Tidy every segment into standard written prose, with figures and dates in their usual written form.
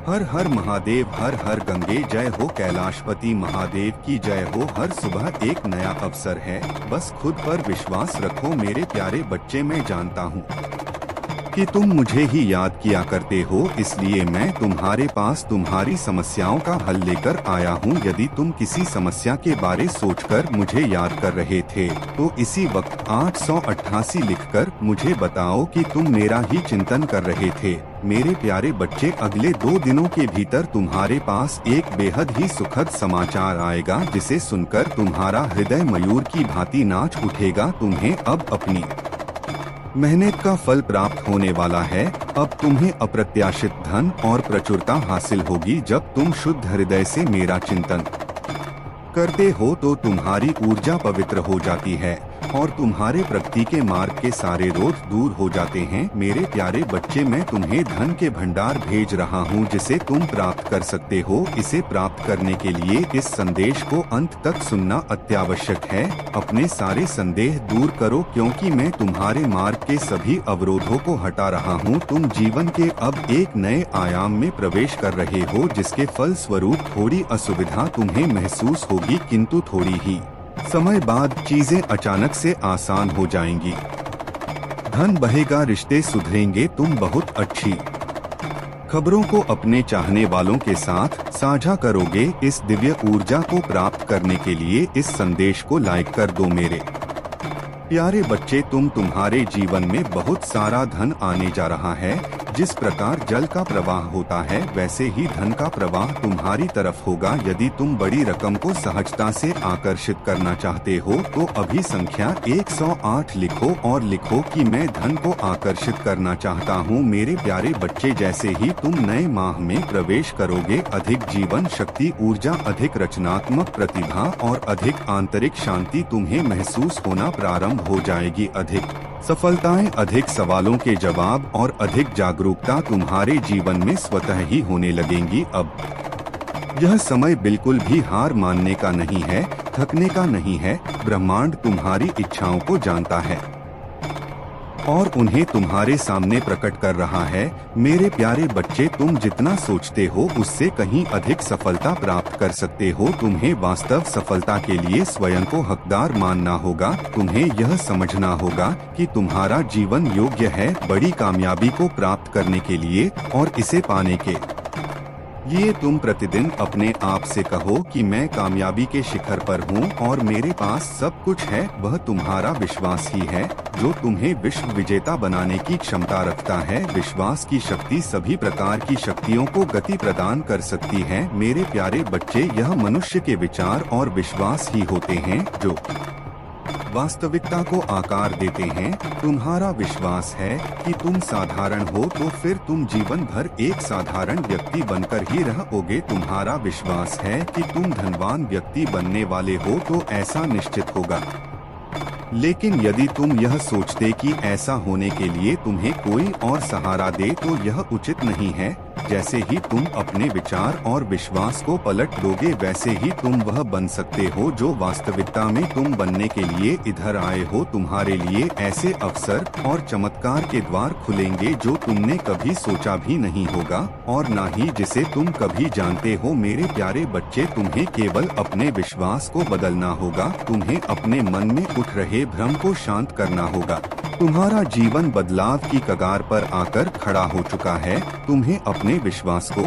हर हर महादेव, हर हर गंगे, जय हो कैलाशपति महादेव की जय हो। हर सुबह एक नया अवसर है, बस खुद पर विश्वास रखो मेरे प्यारे बच्चे। मैं जानता हूँ कि तुम मुझे ही याद किया करते हो, इसलिए मैं तुम्हारे पास तुम्हारी समस्याओं का हल लेकर आया हूँ। यदि तुम किसी समस्या के बारे सोचकर मुझे याद कर रहे थे तो इसी वक्त 888 लिखकर मुझे बताओ कि तुम मेरा ही चिंतन कर रहे थे। मेरे प्यारे बच्चे, अगले 2 दिनों के भीतर तुम्हारे पास एक बेहद ही सुखद समाचार आएगा, जिसे सुनकर तुम्हारा हृदय मयूर की भांति नाच उठेगा। तुम्हें अब अपनी मेहनत का फल प्राप्त होने वाला है। अब तुम्हें अप्रत्याशित धन और प्रचुरता हासिल होगी। जब तुम शुद्ध हृदय से मेरा चिंतन करते हो तो तुम्हारी ऊर्जा पवित्र हो जाती है और तुम्हारे प्रगति के मार्ग के सारे रोध दूर हो जाते हैं। मेरे प्यारे बच्चे, मैं तुम्हें धन के भंडार भेज रहा हूँ, जिसे तुम प्राप्त कर सकते हो। इसे प्राप्त करने के लिए इस संदेश को अंत तक सुनना अत्यावश्यक है। अपने सारे संदेह दूर करो, क्योंकि मैं तुम्हारे मार्ग के सभी अवरोधों को हटा रहा हूँ। तुम जीवन के अब एक नए आयाम में प्रवेश कर रहे हो, जिसके फल स्वरूप थोड़ी असुविधा तुम्हें महसूस होगी, किंतु थोड़ी ही समय बाद चीजें अचानक से आसान हो जाएंगी। धन बहेगा, रिश्ते सुधरेंगे, तुम बहुत अच्छी खबरों को अपने चाहने वालों के साथ साझा करोगे। इस दिव्य ऊर्जा को प्राप्त करने के लिए इस संदेश को लाइक कर दो। मेरे प्यारे बच्चे, तुम्हारे जीवन में बहुत सारा धन आने जा रहा है। जिस प्रकार जल का प्रवाह होता है, वैसे ही धन का प्रवाह तुम्हारी तरफ होगा। यदि तुम बड़ी रकम को सहजता से आकर्षित करना चाहते हो तो अभी संख्या 108 लिखो और लिखो कि मैं धन को आकर्षित करना चाहता हूँ। मेरे प्यारे बच्चे, जैसे ही तुम नए माह में प्रवेश करोगे, अधिक जीवन शक्ति, ऊर्जा, अधिक रचनात्मक प्रतिभा और अधिक आंतरिक शांति तुम्हें महसूस होना प्रारंभ हो जाएगी। अधिक सफलताएं, अधिक सवालों के जवाब और अधिक जागरूकता तुम्हारे जीवन में स्वतः ही होने लगेंगी। अब यह समय बिल्कुल भी हार मानने का नहीं है, थकने का नहीं है। ब्रह्मांड तुम्हारी इच्छाओं को जानता है और उन्हें तुम्हारे सामने प्रकट कर रहा है। मेरे प्यारे बच्चे, तुम जितना सोचते हो उससे कहीं अधिक सफलता प्राप्त कर सकते हो। तुम्हें वास्तव सफलता के लिए स्वयं को हकदार मानना होगा। तुम्हें यह समझना होगा कि तुम्हारा जीवन योग्य है बड़ी कामयाबी को प्राप्त करने के लिए, और इसे पाने के ये तुम प्रतिदिन अपने आप से कहो कि मैं कामयाबी के शिखर पर हूँ और मेरे पास सब कुछ है। वह तुम्हारा विश्वास ही है जो तुम्हें विश्व विजेता बनाने की क्षमता रखता है। विश्वास की शक्ति सभी प्रकार की शक्तियों को गति प्रदान कर सकती है। मेरे प्यारे बच्चे, यह मनुष्य के विचार और विश्वास ही होते हैं जो वास्तविकता को आकार देते हैं। तुम्हारा विश्वास है कि तुम साधारण हो तो फिर तुम जीवन भर एक साधारण व्यक्ति बनकर ही रहोगे। तुम्हारा विश्वास है कि तुम धनवान व्यक्ति बनने वाले हो तो ऐसा निश्चित होगा। लेकिन यदि तुम यह सोचते कि ऐसा होने के लिए तुम्हें कोई और सहारा दे तो यह उचित नहीं है। जैसे ही तुम अपने विचार और विश्वास को पलट दोगे, वैसे ही तुम वह बन सकते हो जो वास्तविकता में तुम बनने के लिए इधर आए हो। तुम्हारे लिए ऐसे अवसर और चमत्कार के द्वार खुलेंगे जो तुमने कभी सोचा भी नहीं होगा और न ही जिसे तुम कभी जानते हो। मेरे प्यारे बच्चे, तुम्हें केवल अपने विश्वास को बदलना होगा। तुम्हें अपने मन में उठ रहे भ्रम को शांत करना होगा। तुम्हारा जीवन बदलाव की कगार पर आकर खड़ा हो चुका है। तुम्हें अपने विश्वास को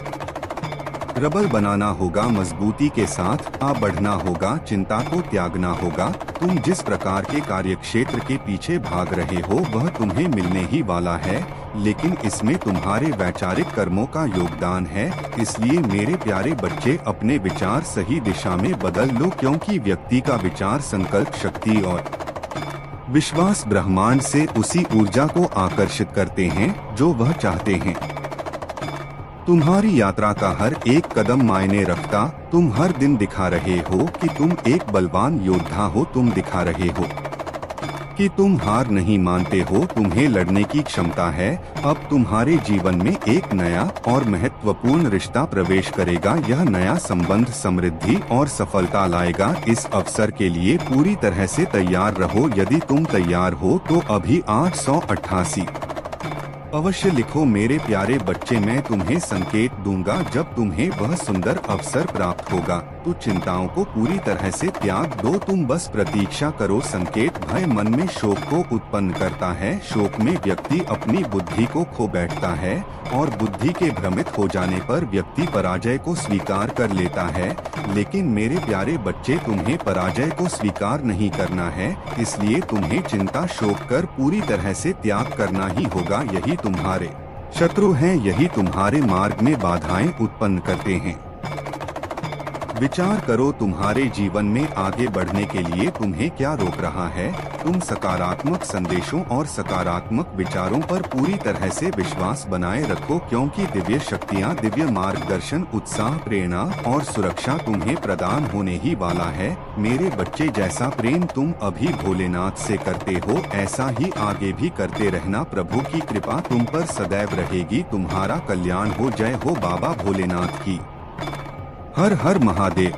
प्रबल बनाना होगा, मजबूती के साथ आ बढ़ना होगा, चिंता को त्यागना होगा। तुम जिस प्रकार के कार्यक्षेत्र के पीछे भाग रहे हो वह तुम्हें मिलने ही वाला है, लेकिन इसमें तुम्हारे वैचारिक कर्मों का योगदान है। इसलिए मेरे प्यारे बच्चे, अपने विचार सही दिशा में बदल लो, क्योंकि व्यक्ति का विचार, संकल्प शक्ति और विश्वास ब्रह्मांड से उसी ऊर्जा को आकर्षित करते हैं जो वह चाहते हैं। तुम्हारी यात्रा का हर एक कदम मायने रखता। तुम हर दिन दिखा रहे हो कि तुम एक बलवान योद्धा हो। तुम दिखा रहे हो कि तुम हार नहीं मानते हो, तुम्हें लड़ने की क्षमता है। अब तुम्हारे जीवन में एक नया और महत्वपूर्ण रिश्ता प्रवेश करेगा। यह नया संबंध समृद्धि और सफलता लाएगा। इस अवसर के लिए पूरी तरह से तैयार रहो। यदि तुम तैयार हो तो अभी 888 अवश्य लिखो मेरे प्यारे बच्चे, मैं तुम्हें संकेत दूंगा जब तुम्हें वह सुंदर अवसर प्राप्त होगा तो चिंताओं को पूरी तरह से त्याग दो, तुम बस प्रतीक्षा करो। संकेत भय मन में शोक को उत्पन्न करता है। शोक में व्यक्ति अपनी बुद्धि को खो बैठता है और बुद्धि के भ्रमित हो जाने पर व्यक्ति पराजय को स्वीकार कर लेता है। लेकिन मेरे प्यारे बच्चे, तुम्हें पराजय को स्वीकार नहीं करना है, इसलिए तुम्हें चिंता शोक कर पूरी तरह से त्याग करना ही होगा। यही तुम्हारे शत्रु हैं, यही तुम्हारे मार्ग में बाधाएं उत्पन्न करते हैं। विचार करो, तुम्हारे जीवन में आगे बढ़ने के लिए तुम्हें क्या रोक रहा है। तुम सकारात्मक संदेशों और सकारात्मक विचारों पर पूरी तरह से विश्वास बनाए रखो, क्योंकि दिव्य शक्तियां, दिव्य मार्गदर्शन, उत्साह, प्रेरणा और सुरक्षा तुम्हें प्रदान होने ही वाला है। मेरे बच्चे, जैसा प्रेम तुम अभी भोलेनाथ से करते हो, ऐसा ही आगे भी करते रहना। प्रभु की कृपा तुम पर सदैव रहेगी। तुम्हारा कल्याण हो। जय हो बाबा भोलेनाथ की। हर हर महादेव।